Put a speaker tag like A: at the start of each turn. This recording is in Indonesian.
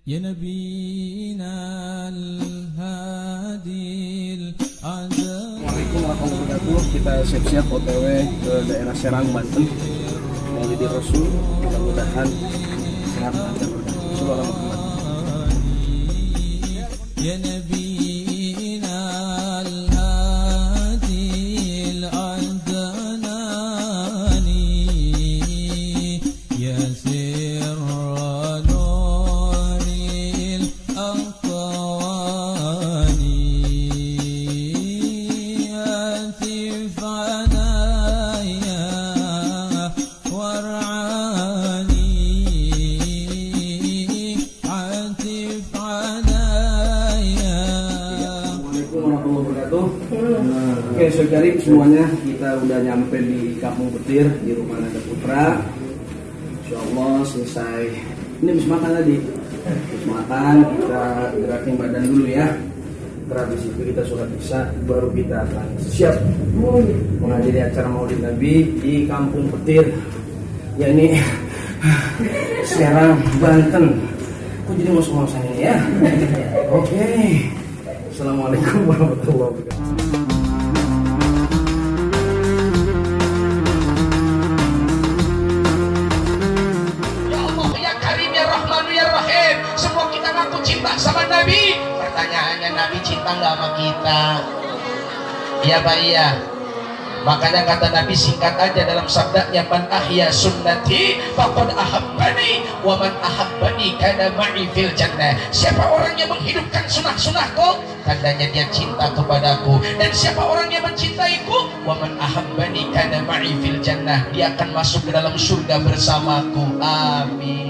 A: يا نبينا الهادي الأعداء.
B: Assalamualaikum warahmatullahi wabarakatuh. Kita siap-siap OTW ke daerah Serang, Banten. Maulidi Rasul, mudah-mudahan sehat dan berkah. Sallallahu
A: يا نبينا الهادي الأعداني يا سر نور الأقواني هاتف عنايا وارعاني عاتف عنايا.
B: Assalamualaikum warahmatullahi wabarakatuh. Oke, saudari semuanya, kita udah nyampe di Kampung Petir di rumah Nada Putra. Insyaallah selesai. Ini habis makan tadi. Habis makan kita gerakin badan dulu ya. Terus itu kita sholat isya, baru kita akan siap menghadiri acara Maulid Nabi di Kampung Petir, yakni Serang, Banten. Kok jadi ngos-ngosan ini ya? Oke. Assalamualaikum warahmatullahi wabarakatuh.
C: Ya Allah, ya Karim, ya Rahman, ya Rahim. Semua kita ngaku cinta sama Nabi. Pertanyaannya, Nabi cinta nggak sama kita? Iya Pak, iya. Makanya kata Nabi singkat aja dalam sabdanya, man ahya sunnati faqad ahabbani wa man ahabbani kana ma'i fil jannah. Siapa orang yang menghidupkan sunnah-sunnahku, tandanya dia cinta kepadaku. Dan siapa orang yang mencintaiku, wa man ahabbani kana ma'i fil jannah, dia akan masuk ke dalam surga bersamaku. Amin.